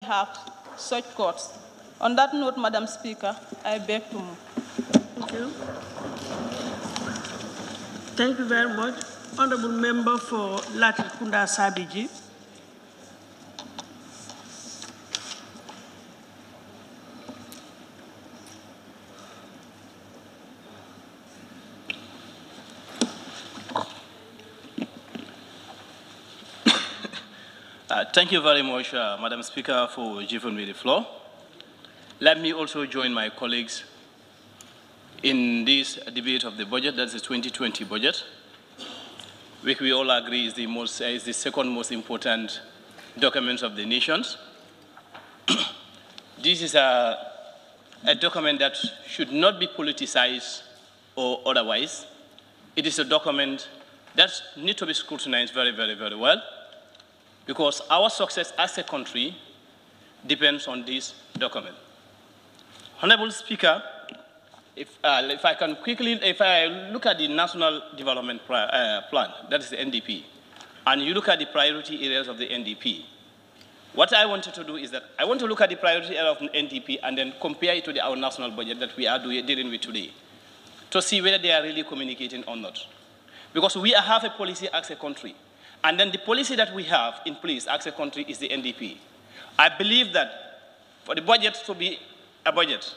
have such courts. On that note, Madam Speaker, I beg to move. Thank you. Thank you very much. Honorable Member for Latrikunda Sabiji. Thank you very much, Madam Speaker, for giving me the floor. Let me also join my colleagues in this debate of the budget, that's the 2020 budget, which we all agree is the second most important document of the nations. This is a document that should not be politicized or otherwise. It is a document that needs to be scrutinized very, very, very well, because our success as a country depends on this document. Honorable Speaker, if I can quickly, if I look at the National Development Plan, that is the NDP, and you look at the priority areas of the NDP, what I wanted to do is that I want to look at the priority area of the NDP and then compare it to our national budget that we are dealing with today, to see whether they are really communicating or not. Because we have a policy as a country, and then the policy that we have in place as a country is the NDP. I believe that for the budget to be a budget,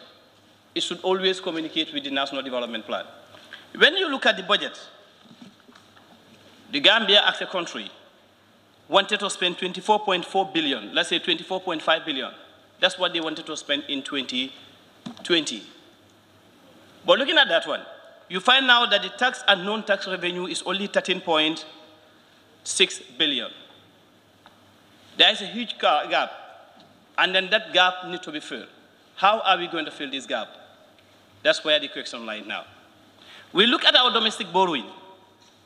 it should always communicate with the National Development Plan. When you look at the budget, the Gambia as a country wanted to spend 24.4 billion, let's say 24.5 billion. That's what they wanted to spend in 2020. But looking at that one, you find now that the tax and non-tax revenue is only 13.6 billion. There is a huge gap, and then that gap needs to be filled. How are we going to fill this gap? That's where the question lies now. We look at our domestic borrowing.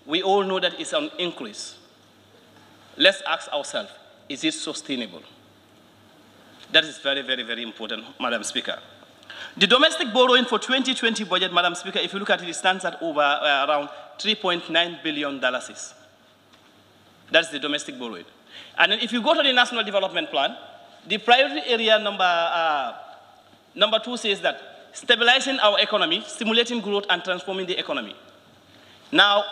We all know that it's an increase. Let's ask ourselves, is it sustainable? That is very, very, very important, Madam Speaker. The domestic borrowing for 2020 budget, Madam Speaker, if you look at it, it stands at over around $3.9 billion. That's the domestic borrowing. And then if you go to the National Development Plan, the priority area number 2 says that stabilizing our economy, stimulating growth, and transforming the economy. Now,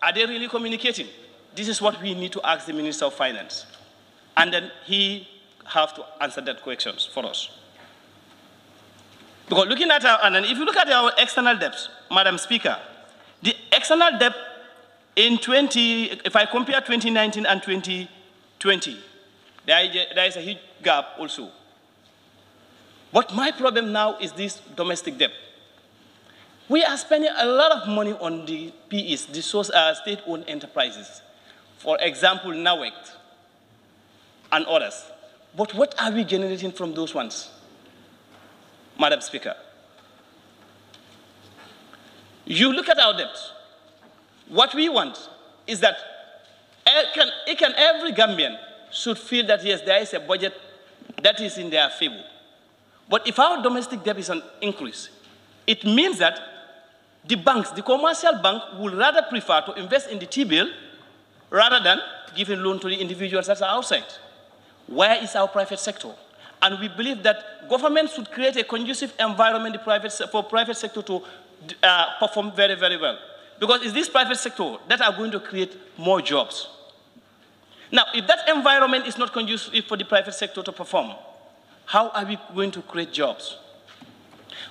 are they really communicating? This is what we need to ask the Minister of Finance. And then he have to answer that questions for us. Because looking at and then if you look at our external debts, Madam Speaker, the external debt in if I compare 2019 and 2020, there is a huge gap also. But my problem now is this domestic debt. We are spending a lot of money on the PEs, the state-owned enterprises. For example, NAWEC and others. But what are we generating from those ones, Madam Speaker? You look at our debt. What we want is that every Gambian should feel that, yes, there is a budget that is in their favor. But if our domestic debt is an increase, it means that the banks, the commercial bank, will rather prefer to invest in the T-bill rather than giving loan to the individuals that are outside. Where is our private sector? And we believe that government should create a conducive environment for private sector to perform very, very well. Because it's this private sector that are going to create more jobs. Now, if that environment is not conducive for the private sector to perform, how are we going to create jobs?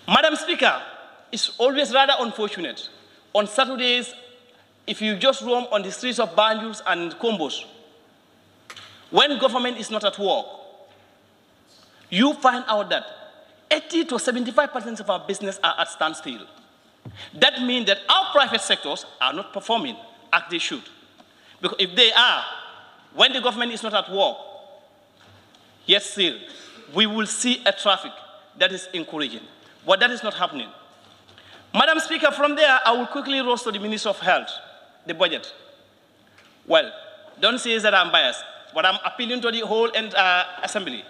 Madam Speaker, it's always rather unfortunate. On Saturdays, if you just roam on the streets of Banjul and Kombos, when government is not at work, you find out that 80 to 75% of our business are at standstill. That means that our private sectors are not performing as they should. Because if they are, when the government is not at work, yes, still, we will see a traffic that is encouraging. But that is not happening. Madam Speaker, from there, I will quickly roast to the Minister of Health, the budget. Well, don't say that I'm biased, but I'm appealing to the whole Assembly.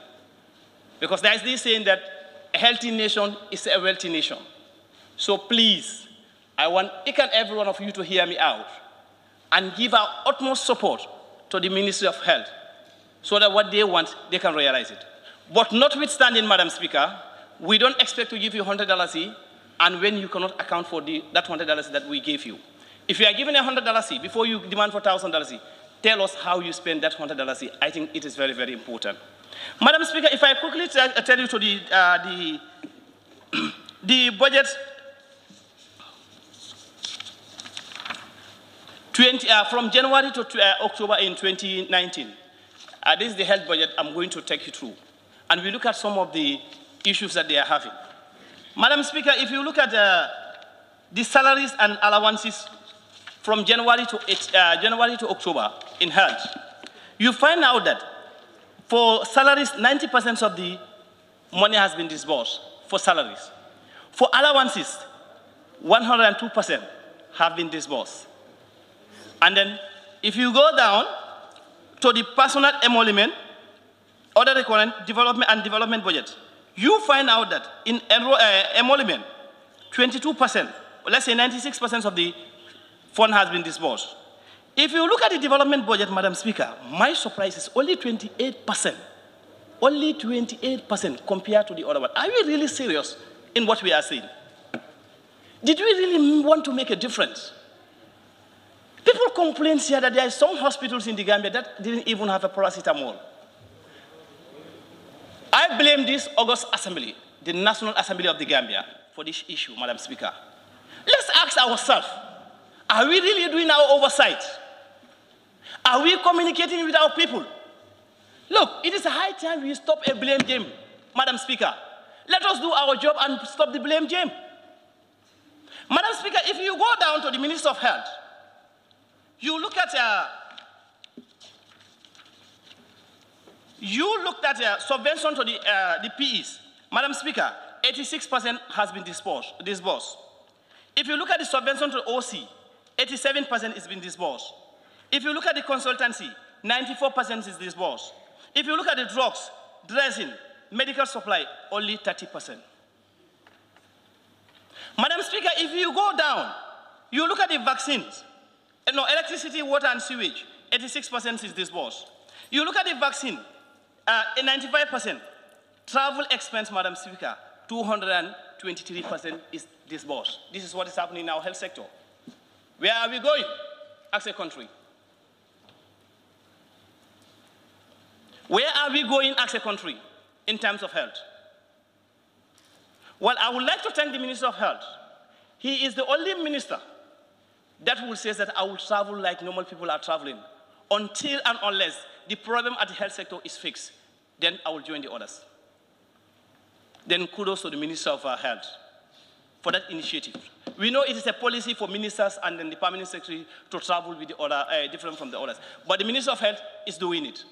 Because there is this saying that a healthy nation is a wealthy nation. So please, I want each and every one of you to hear me out and give our utmost support to the Ministry of Health so that what they want, they can realize it. But notwithstanding, Madam Speaker, we don't expect to give you $100 and when you cannot account for that $100 that we gave you. If you are given $100 before you demand for $1,000, tell us how you spend that $100. I think it is very, very important. Madam Speaker, if I quickly tell you to the budget from January to October in 2019, this is the health budget I'm going to take you through. And we look at some of the issues that they are having. Madam Speaker, if you look at the salaries and allowances from January to October in health, you find out that for salaries, 90% of the money has been disbursed for salaries. For allowances, 102% have been disbursed. And then if you go down to the personal emolument, other recurrent development budget, you find out that in emolument, 22%, let's say 96% of the fund has been disbursed. If you look at the development budget, Madam Speaker, my surprise is only 28%. Only 28% compared to the other one. Are we really serious in what we are saying? Did we really want to make a difference? People complain here that there are some hospitals in the Gambia that didn't even have a paracetamol. I blame this August Assembly, the National Assembly of the Gambia, for this issue, Madam Speaker. Let's ask ourselves, are we really doing our oversight? Are we communicating with our people? Look, it is a high time we stop a blame game, Madam Speaker. Let us do our job and stop the blame game. Madam Speaker, if you go down to the Minister of Health, you look at subvention to the PEs. Madam Speaker, 86% has been disbursed. If you look at the subvention to OC, 87% has been disbursed. If you look at the consultancy, 94% is disbursed. If you look at the drugs, dressing, medical supply, only 30%. Madam Speaker, if you go down, you look at the vaccines, electricity, water, and sewage, 86% is disbursed. You look at the vaccine, 95%. Travel expense, Madam Speaker, 223% is disbursed. This is what is happening in our health sector. Where are we going as a country? Where are we going as a country in terms of health? Well, I would like to thank the Minister of Health. He is the only minister that will say that I will travel like normal people are traveling until and unless the problem at the health sector is fixed. Then I will join the others. Then kudos to the Minister of Health for that initiative. We know it is a policy for ministers and then the permanent secretary to travel with the other, different from the others. But the Minister of Health is doing it.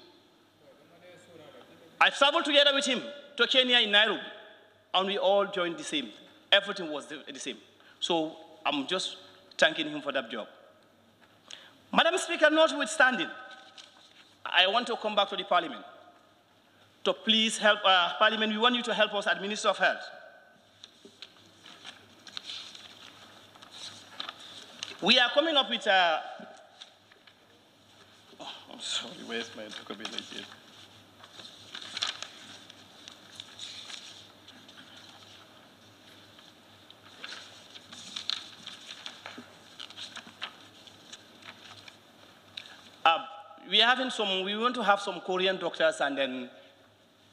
I traveled together with him to Kenya in Nairobi, and we all joined the same. Everything was the same. So I'm just thanking him for that job. Madam Speaker, notwithstanding, I want to come back to the Parliament. To please help Parliament, we want you to help us as Minister of Health. We are coming up with a... Oh, I'm sorry, where's my document here? We want to have some Korean doctors and then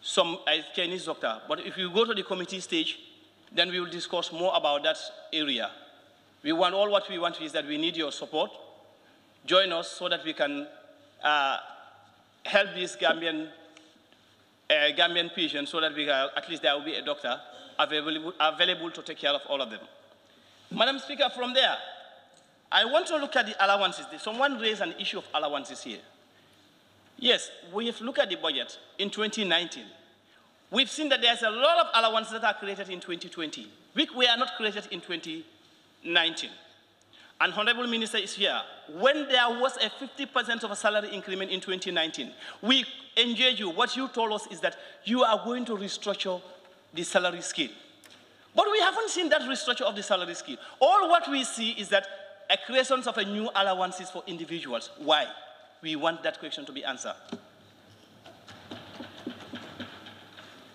some Chinese doctor. But if you go to the committee stage, then we will discuss more about that area. All what we want is that we need your support. Join us so that we can help these Gambian patients so that at least there will be a doctor available to take care of all of them. Madam Speaker, from there, I want to look at the allowances. Someone raised an issue of allowances here. Yes, we have looked at the budget in 2019. We've seen that there's a lot of allowances that are created in 2020, which were not created in 2019. And Honorable Minister is here. When there was a 50% of a salary increment in 2019, we engage you. What you told us is that you are going to restructure the salary scale. But we haven't seen that restructure of the salary scale. All what we see is that a creation of a new allowances for individuals. Why? We want that question to be answered.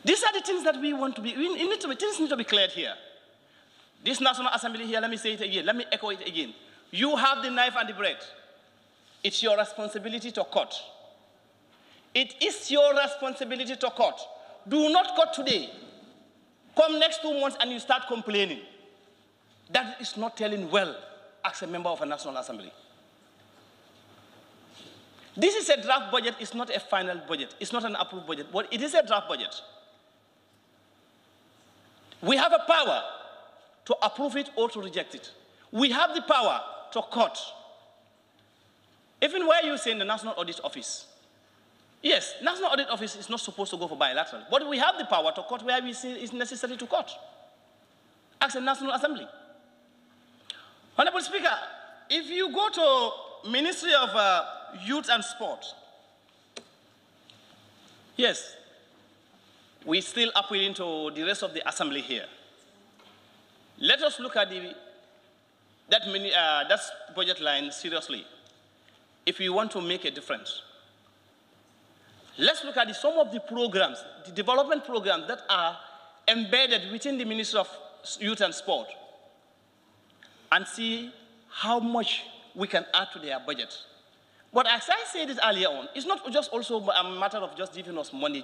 These are the things that we want to be, things need to be cleared here. This National Assembly here, let me say it again, let me echo it again. You have the knife and the bread. It's your responsibility to cut. It is your responsibility to cut. Do not cut today. Come next 2 months and you start complaining. That is not telling well as a member of a National Assembly. This is a draft budget, it's not a final budget. It's not an approved budget, but it is a draft budget. We have a power to approve it or to reject it. We have the power to cut. Even where you say in the National Audit Office, yes, National Audit Office is not supposed to go for bilateral, but we have the power to cut where we see it's necessary to cut as a National Assembly. Honorable Speaker, if you go to Ministry of Youth and Sport, yes, we're still appealing to the rest of the Assembly here. Let us look at that budget line seriously if we want to make a difference. Let's look at some of the programs, the development programs that are embedded within the Ministry of Youth and Sport, and see how much we can add to their budget. But as I said it earlier on, it's not just also a matter of just giving us money,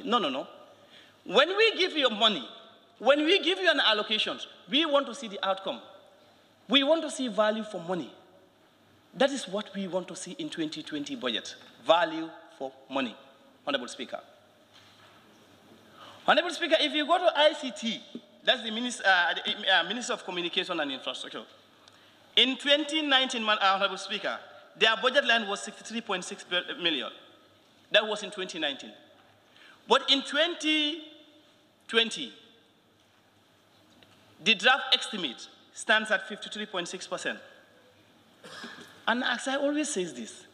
No, no, no. When we give you money, when we give you an allocation, we want to see the outcome. We want to see value for money. That is what we want to see in 2020 budget, value for money, Honorable Speaker. Honorable Speaker, if you go to ICT, that's the Minister of Communication and Infrastructure. In 2019, Honorable Speaker, their budget line was 63.6 million. That was in 2019. But in 2020, the draft estimate stands at 53.6%. And as I always say this,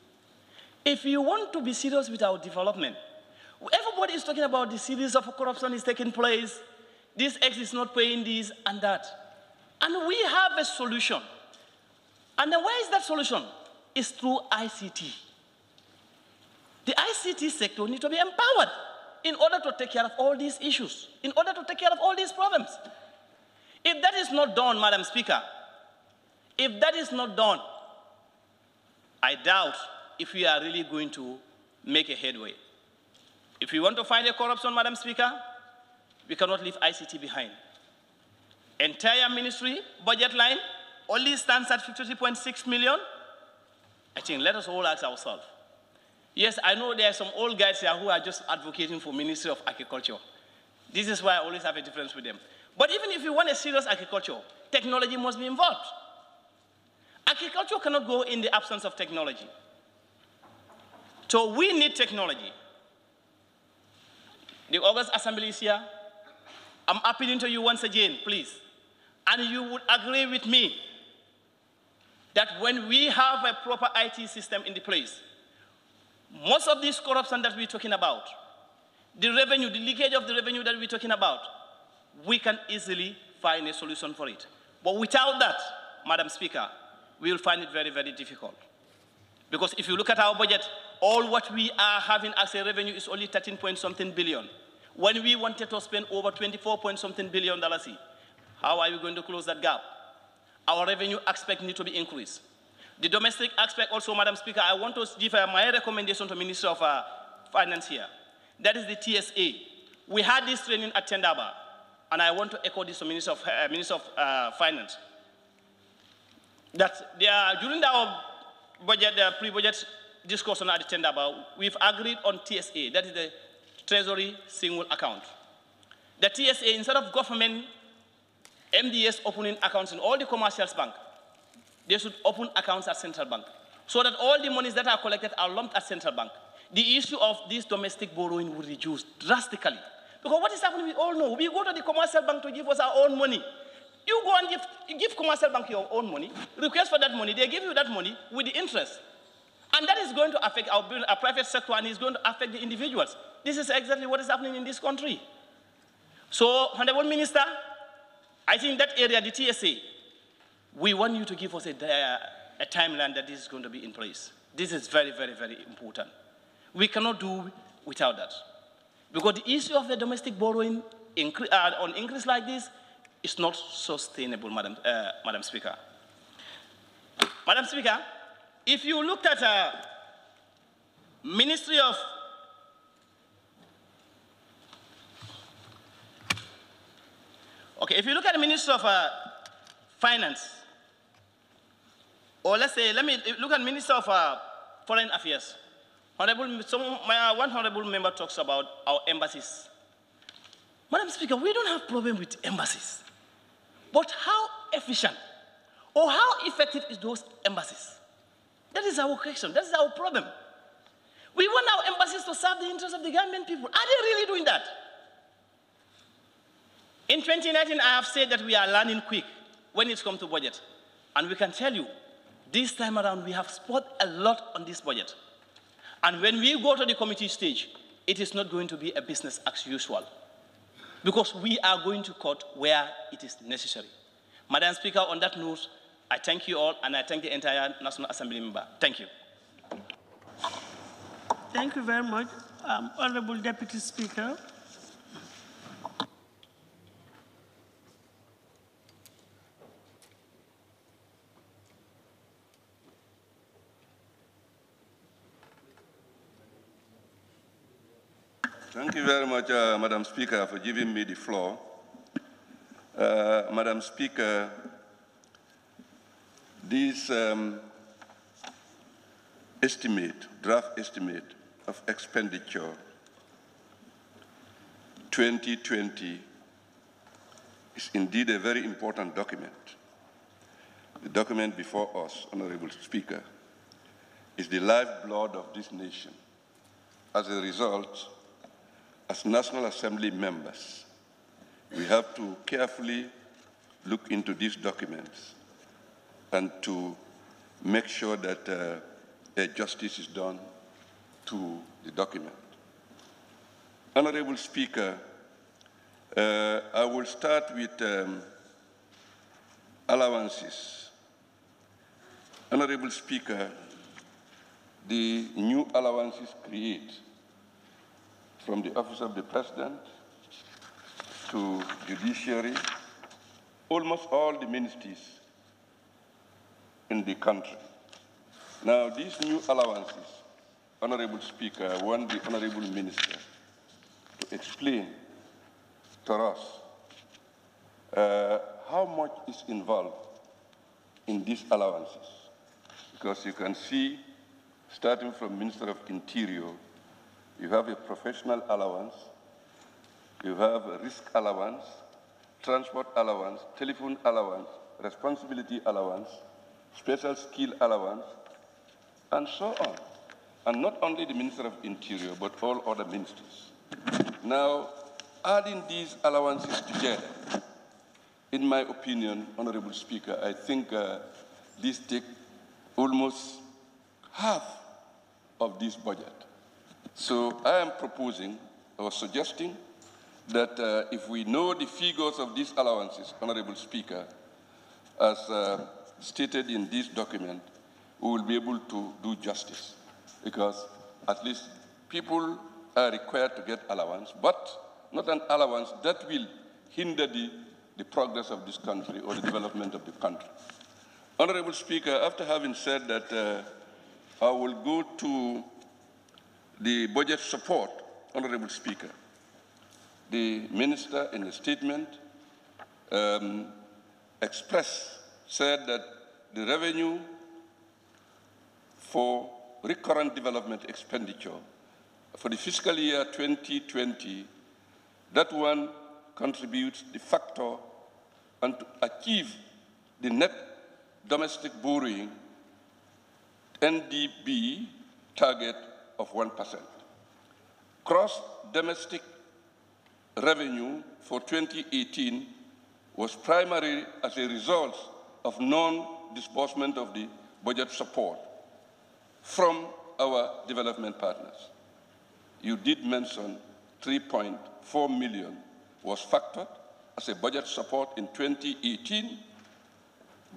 if you want to be serious with our development, everybody is talking about the series of corruption is taking place, this X is not paying this and that. And we have a solution. And then where is that solution? It's through ICT. The ICT sector needs to be empowered in order to take care of all these issues, in order to take care of all these problems. If that is not done, Madam Speaker, if that is not done, I doubt if we are really going to make a headway. If we want to find a corruption, Madam Speaker, we cannot leave ICT behind. Entire ministry budget line only stands at 53.6 million. I think let us all ask ourselves. Yes, I know there are some old guys here who are just advocating for Ministry of Agriculture. This is why I always have a difference with them. But even if you want a serious agriculture, technology must be involved. Agriculture cannot go in the absence of technology. So we need technology. The August Assembly is here. I'm appealing to you once again, please. And you would agree with me that when we have a proper IT system in the place, most of this corruption that we're talking about, the revenue, the leakage of the revenue that we're talking about, we can easily find a solution for it. But without that, Madam Speaker, we will find it very, very difficult. Because if you look at our budget, all what we are having as a revenue is only 13-point-something billion. When we wanted to spend over $24-point-something billion, how are we going to close that gap? Our revenue aspect needs to be increased. The domestic aspect also, Madam Speaker, I want to give my recommendation to Minister of Finance here. That is the TSA. We had this training at Tendaba, and I want to echo this to Minister of Finance. That during our budget, the pre-budget discussion at Tendaba, we've agreed on TSA, that is the Treasury Single Account. The TSA, instead of government MDS opening accounts in all the commercial banks, they should open accounts at central bank, so that all the monies that are collected are lumped at central bank. The issue of this domestic borrowing will reduce drastically. Because what is happening, we all know. We go to the commercial bank to give us our own money. You go and give commercial bank your own money, request for that money, they give you that money with the interest. And that is going to affect our private sector, and is going to affect the individuals. This is exactly what is happening in this country. So, Honorable Minister, I think that area, the TSA, we want you to give us a timeline that this is going to be in place. This is very, very, very important. We cannot do without that. Because the issue of the domestic borrowing on increase like this is not sustainable, Madam Speaker. Madam Speaker, if you looked at Ministry of if you look at the Ministry of Finance, or let's say, let me look at Minister of Foreign Affairs. One honorable member talks about our embassies. Madam Speaker, we don't have problem with embassies. But how efficient or how effective is those embassies? That is our question. That is our problem. We want our embassies to serve the interests of the Gambian people. Are they really doing that? In 2019, I have said that we are learning quick when it comes to budget. And we can tell you, this time around, we have spent a lot on this budget. And when we go to the committee stage, it is not going to be a business as usual, because we are going to cut where it is necessary. Madam Speaker, on that note, I thank you all, and I thank the entire National Assembly member. Thank you. Thank you very much, Honorable Deputy Speaker. Thank you very much, Madam Speaker, for giving me the floor. Madam Speaker, this draft estimate of expenditure 2020 is indeed a very important document. The document before us, Honorable Speaker, is the lifeblood of this nation. As a result, as National Assembly members, we have to carefully look into these documents and to make sure that justice is done to the document. Honorable Speaker, I will start with allowances. Honorable Speaker, the new allowances create from the Office of the President to Judiciary, almost all the ministries in the country. Now, these new allowances, Honorable Speaker, I want the Honorable Minister to explain to us how much is involved in these allowances. Because you can see, starting from Minister of Interior, you have a professional allowance, you have a risk allowance, transport allowance, telephone allowance, responsibility allowance, special skill allowance, and so on. And not only the Minister of Interior, but all other ministries. Now, adding these allowances together, in my opinion, Honorable Speaker, I think these take almost half of this budget. So I am proposing or suggesting that if we know the figures of these allowances, Honorable Speaker, as stated in this document, we will be able to do justice. Because at least people are required to get allowance, but not an allowance that will hinder the progress of this country or the development of the country. Honorable Speaker, after having said that, I will go to the budget support, Honorable Speaker. The Minister in a statement said that the revenue for recurrent development expenditure for the fiscal year 2020, that one contributes the factor and to achieve the net domestic borrowing NDB target of 1%. Gross domestic revenue for 2018 was primarily as a result of non-disbursement of the budget support from our development partners. You did mention 3.4 million was factored as a budget support in 2018,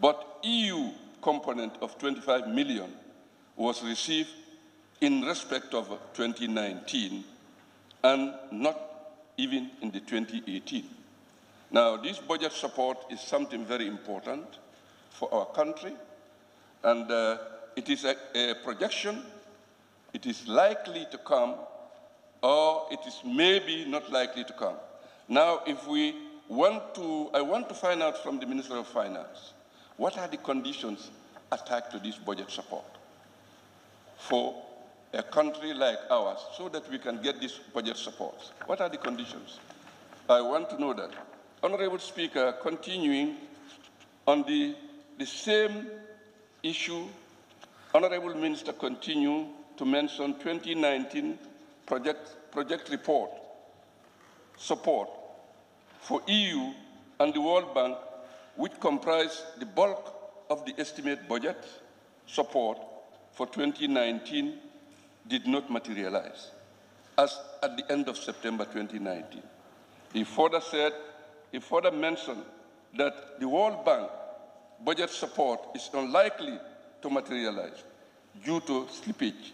but EU component of 25 million was received in respect of 2019, and not even in the 2018. Now, this budget support is something very important for our country, and it is a projection. It is likely to come, or it is maybe not likely to come. Now, if we want to, I want to find out from the Minister of Finance, what are the conditions attached to this budget support for a country like ours so that we can get this budget support? What are the conditions? I want to know that. Honorable Speaker, continuing on the same issue, Honorable Minister continue to mention 2019 project report support for EU and the World Bank, which comprise the bulk of the estimate budget support for 2019 did not materialize as at the end of September 2019. He further mentioned that the World Bank budget support is unlikely to materialize due to slippage,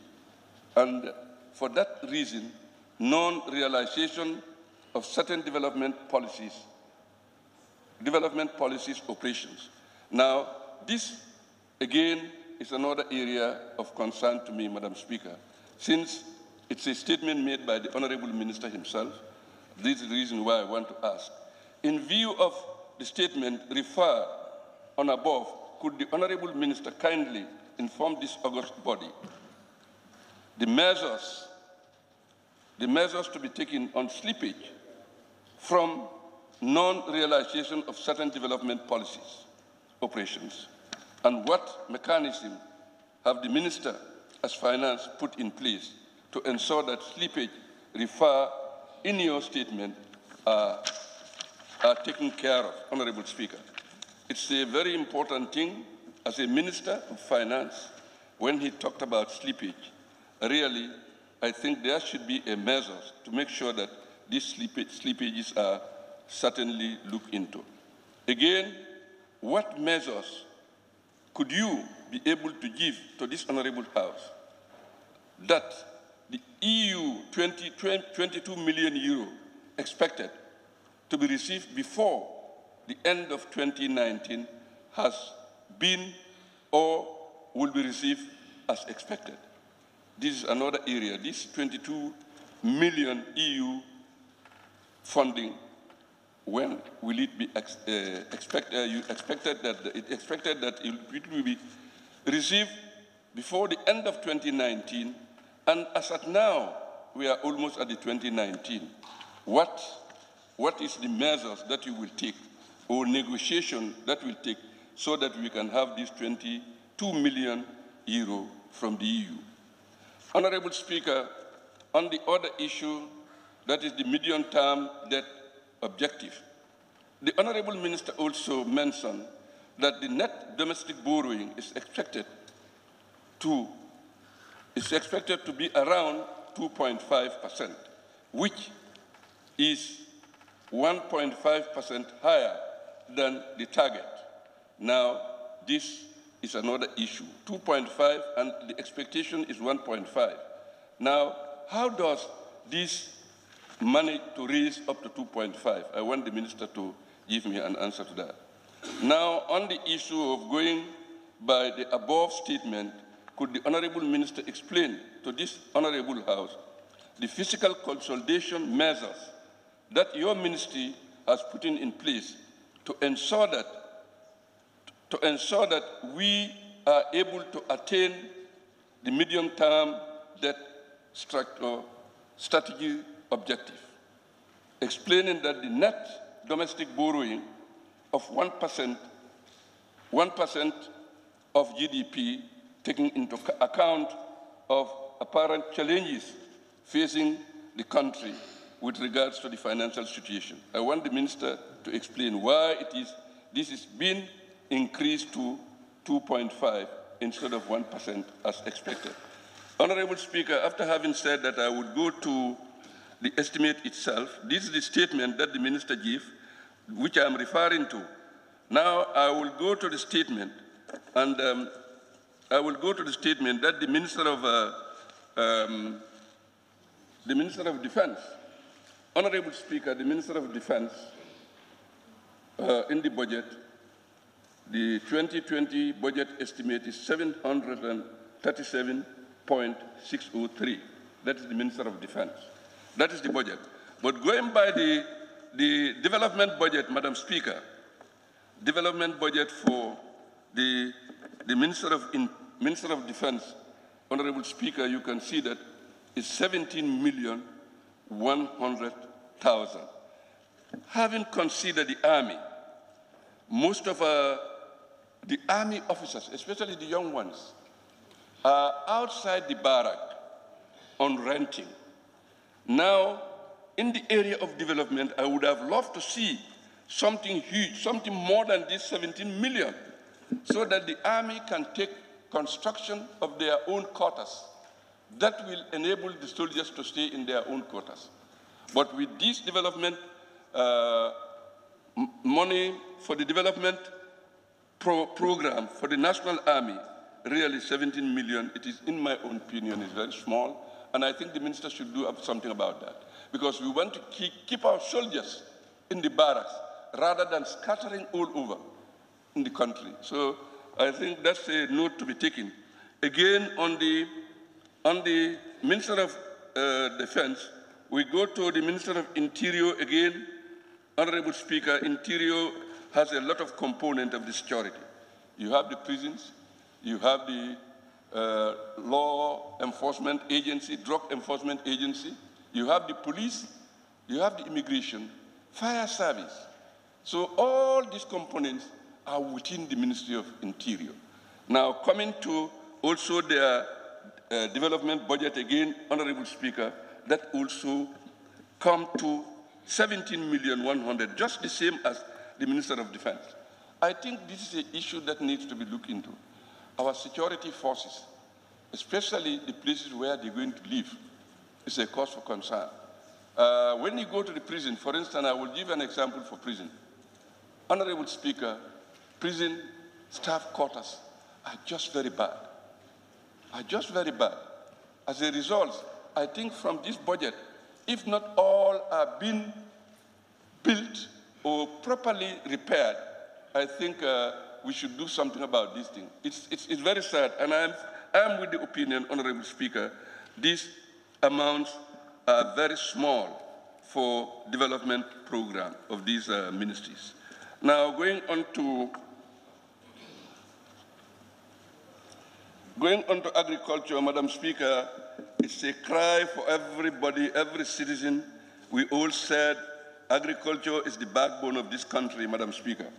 and for that reason, non-realization of certain development policies operations. Now, this, again, is another area of concern to me, Madam Speaker, since it's a statement made by the Honorable Minister himself. This is the reason why I want to ask. In view of the statement referred on above, could the Honorable Minister kindly inform this august body the measures to be taken on slippage from non-realization of certain development policies, operations, and what mechanism have the Minister as Finance put in place to ensure that slippage referred in your statement are taken care of, Honorable Speaker. It's a very important thing as a Minister of Finance when he talked about slippage. Really, I think there should be a measure to make sure that these slippages are certainly looked into. Again, what measures could you be able to give to this Honorable House that the EU 22 million euro expected to be received before the end of 2019 has been or will be received as expected? This is another area. This 22 million EU funding, when will it be expected that it will be received before the end of 2019, and as at now, we are almost at the 2019. What is the measures that you will take or negotiation that will take so that we can have this 22 million euro from the EU? Honorable Speaker, on the other issue, that is the medium-term debt objective, the Honorable Minister also mentioned that the net domestic borrowing is expected to be around 2.5%, which is 1.5% higher than the target. Now, this is another issue. 2.5 and the expectation is 1.5. Now, how does this manage to raise up to 2.5? I want the Minister to give me an answer to that. Now, on the issue of going by the above statement, could the Honorable Minister explain to this Honorable House the fiscal consolidation measures that your ministry has put in place to ensure that we are able to attain the medium-term debt strategy objective, explaining that the net domestic borrowing of 1% of GDP, taking into account of apparent challenges facing the country with regards to the financial situation. I want the Minister to explain why this is being increased to 2.5 instead of 1% as expected. Honorable Speaker, after having said that, I would go to the estimate itself. This is the statement that the Minister gave, which I am referring to. Now, I will go to the statement, and that the Minister of the Minister of Defense. Honorable Speaker, the Minister of Defense, in the budget, the 2020 budget estimate is 737.603. That is the Minister of Defense. That is the budget. But going by the development budget, Madam Speaker, development budget for the Minister of Defense, Honorable Speaker, you can see that it's 17,100,000. Having considered the Army, most of the Army officers, especially the young ones, are outside the barrack on renting. Now, in the area of development, I would have loved to see something huge, something more than this 17 million, so that the Army can take construction of their own quarters. That will enable the soldiers to stay in their own quarters. But with this development, money for the development program for the National Army, really 17 million, it is, in my own opinion, is very small. And I think the minister should do something about that. Because we want to keep our soldiers in the barracks rather than scattering all over in the country. So I think that's a note to be taken. Again, on the Minister of Defense, we go to the Minister of Interior again. Honorable Speaker, Interior has a lot of components of the security. You have the prisons, you have the law enforcement agency, drug enforcement agency, you have the police, you have the immigration, fire service. So all these components are within the Ministry of Interior. Now coming to also their development budget again, Honorable Speaker, that also come to 17,100,000, just the same as the Minister of Defense. I think this is an issue that needs to be looked into. Our security forces, especially the places where they're going to live, is a cause for concern. When you go to the prison, for instance, I will give an example for prison. Honorable Speaker, prison staff quarters are just very bad. As a result, I think from this budget, if not all are being built or properly repaired, I think we should do something about this thing. It's very sad, and I'm with the opinion, Honorable Speaker, these amounts are very small for development program of these ministries. Now, going on to agriculture, Madam Speaker, it's a cry for everybody, every citizen. We all said agriculture is the backbone of this country, Madam Speaker.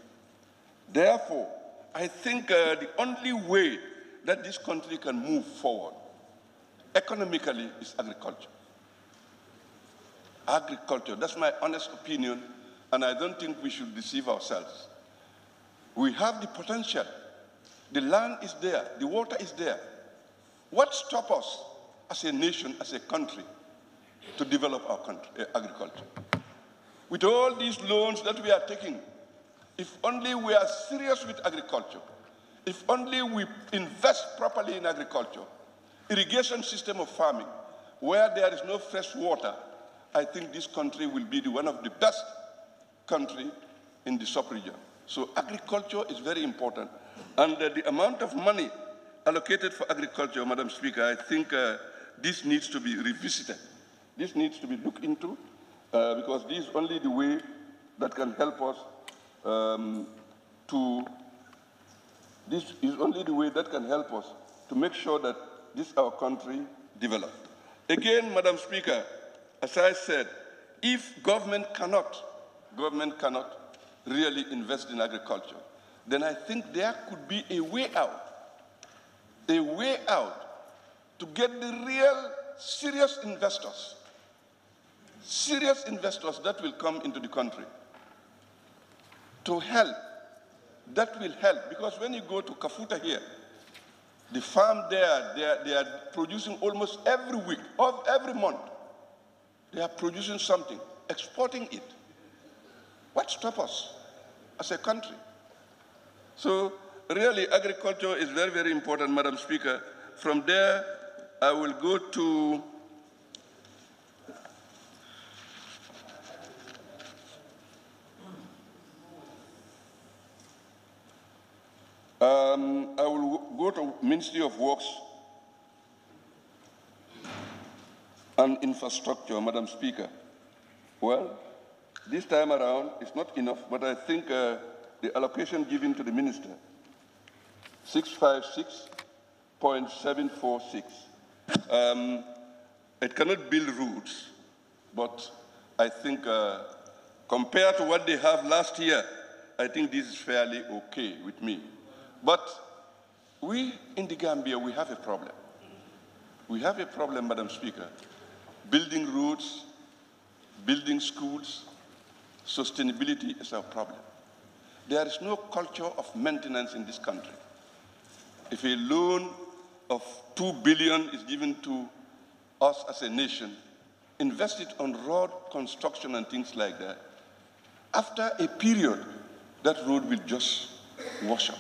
Therefore, I think the only way that this country can move forward economically is agriculture. Agriculture, that's my honest opinion, and I don't think we should deceive ourselves. We have the potential. The land is there, the water is there. What stops us as a nation, as a country, to develop our country, agriculture? With all these loans that we are taking, if only we are serious with agriculture, if only we invest properly in agriculture, irrigation system of farming, where there is no fresh water, I think this country will be one of the best countries in the sub-region. So agriculture is very important. And the amount of money allocated for agriculture, Madam Speaker, I think this needs to be revisited. This needs to be looked into because this is only the way that can help us to make sure that this our country develops. Again, Madam Speaker, as I said, if government cannot really invest in agriculture, then I think there could be a way out to get the real serious investors that will come into the country to help. That will help, because when you go to Kafuta here, the farm there, they are producing almost every week, every month. They are producing something, exporting it. What stops us as a country? So really, agriculture is very, very important, Madam Speaker. From there, I will go to I will go to Ministry of Works and Infrastructure, Madam Speaker. Well, this time around, it's not enough, but I think the allocation given to the minister, 656.746, it cannot build roads, but I think compared to what they have last year, I think this is fairly okay with me. But we in the Gambia, we have a problem. We have a problem, Madam Speaker. Building roads, building schools, sustainability is our problem. There is no culture of maintenance in this country. If a loan of $2 billion is given to us as a nation, invest it on road construction and things like that, after a period, that road will just wash up.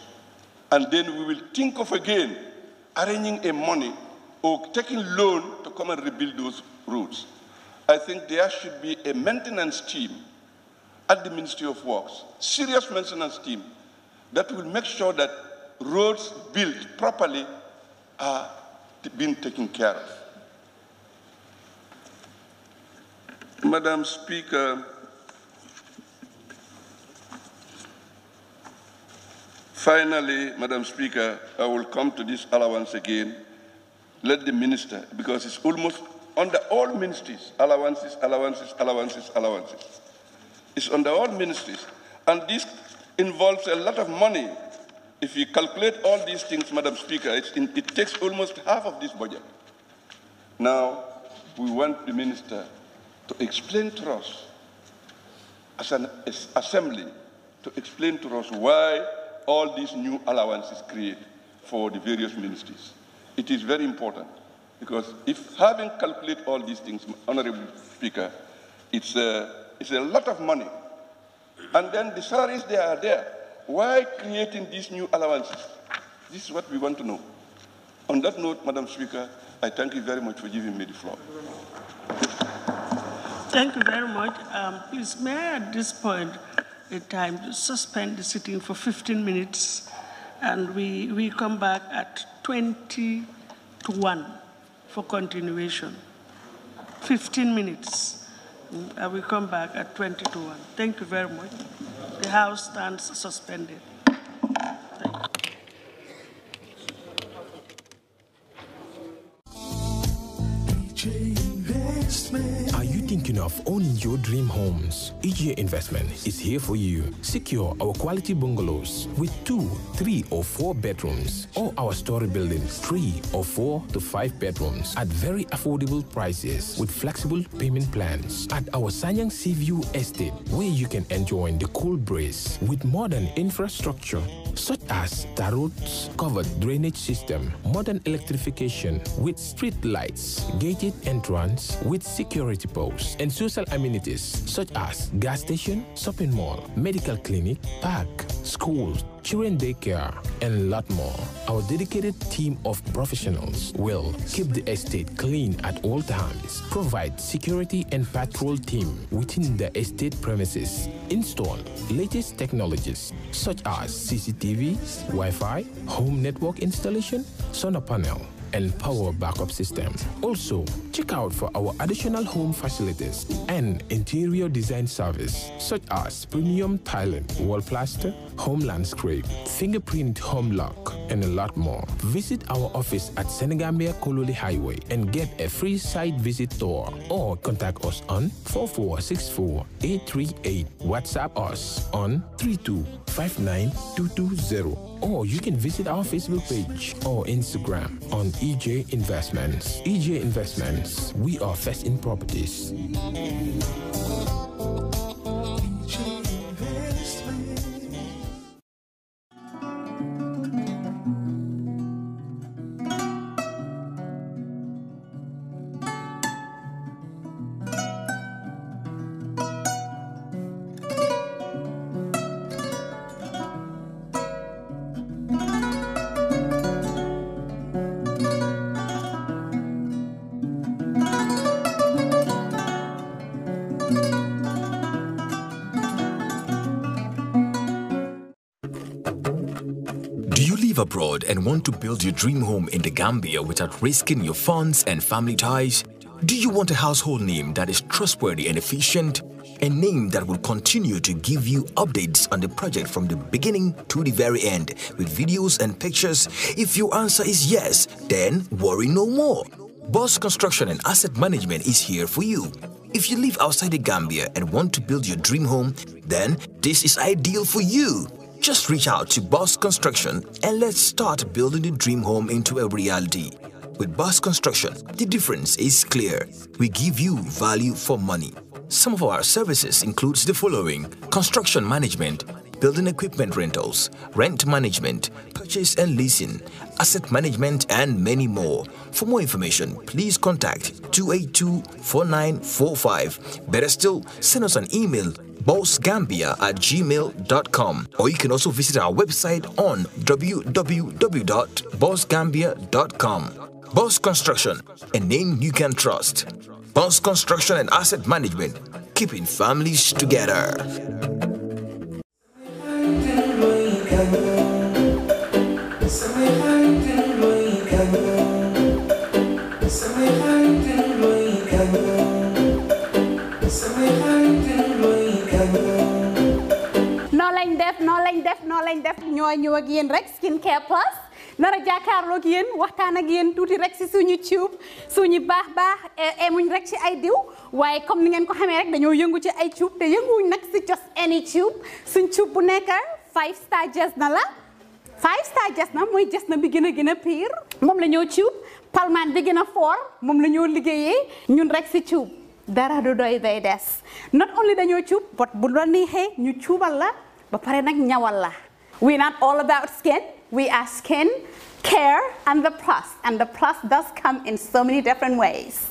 And then we will think of again arranging a money or taking loan to come and rebuild those roads. I think there should be a maintenance team at the Ministry of Works, serious maintenance team that will make sure that roads built properly are being taken care of. Madam Speaker, finally, Madam Speaker, I will come to this allowance again. Let the minister, because it's almost under all ministries, allowances, allowances, allowances, allowances. It's under all ministries. And this involves a lot of money. If you calculate all these things, Madam Speaker, it takes almost half of this budget. Now, we want the minister to explain to us, as an assembly, to explain to us why all these new allowances create for the various ministries. It is very important, because if having calculated all these things, Honorable Speaker, it's a lot of money. And then the salaries, they are there. Why creating these new allowances? This is what we want to know. On that note, Madam Speaker, I thank you very much for giving me the floor. Thank you very much. Please, may I at this point in time to suspend the sitting for 15 minutes, and we come back at 20 to 1 for continuation. 15 minutes. And we come back at 20 to 1. Thank you very much. The House stands suspended. Are you thinking of owning your dream homes? EJ Investment is here for you. Secure our quality bungalows with 2, 3, or 4 bedrooms, or our story buildings, 3 or 4 to 5 bedrooms at very affordable prices with flexible payment plans at our Sanyang Seaview Estate, where you can enjoy the cool breeze with modern infrastructure such as tar roads, covered drainage system, modern electrification with street lights, gated entrance with security posts, and social amenities such as gas station, shopping mall, medical clinic, park, schools, children daycare, and a lot more. Our dedicated team of professionals will keep the estate clean at all times, provide security and patrol team within the estate premises, install latest technologies such as CCTV, Wi-Fi, home network installation, solar panel, and power backup system. Also, check out for our additional home facilities and interior design service such as premium tiling, wall plaster, home landscape, fingerprint home lock, and a lot more. Visit our office at Senegambia Kololi Highway and get a free site visit tour, or contact us on 4464-838. WhatsApp us on 3259220. Or you can visit our Facebook page or Instagram on EJ Investments. EJ Investments, we are first in properties. live abroad and want to build your dream home in the Gambia without risking your funds and family ties? Do you want a household name that is trustworthy and efficient? A name that will continue to give you updates on the project from the beginning to the very end with videos and pictures? If your answer is yes, then worry no more. Boss Construction and Asset Management is here for you. If you live outside the Gambia and want to build your dream home, then this is ideal for you. Just reach out to Boss Construction and let's start building the dream home into a reality. With Boss Construction, the difference is clear. We give you value for money. Some of our services includes the following: construction management, building equipment rentals, rent management, purchase and leasing, asset management, and many more. For more information, please contact 282-4945. Better still, send us an email, bossgambia@gmail.com, or you can also visit our website on www.bossgambia.com. Boss Construction, a name you can trust. Boss Construction and Asset Management, keeping families together. no lañ def ñoo ñëw ak yéen rek Skincare Plus nara jàkkaarloo ak yéen waxtaan ak yéen tuuti rek si suñu tube suñu baax emuñ rek ci ay diw waaye comme ni ngeen ko xamee rek dañoo yëngu ci ay tube te yënguwuñ nag si just any tube suñ tube bu nekk 5-star Jesna la 5-star Jesna mooy Jesna bi gën a pire moom la ñoo tube palmaan bi gën a fort moom la ñoo liggéeyee ñun rek si tube dara du doy day des not only dañoo tube but bu la neexee ñu tuubal la ba pare nag ñawal la. We're not all about skin. We are skin, care, and the plus does come in so many different ways.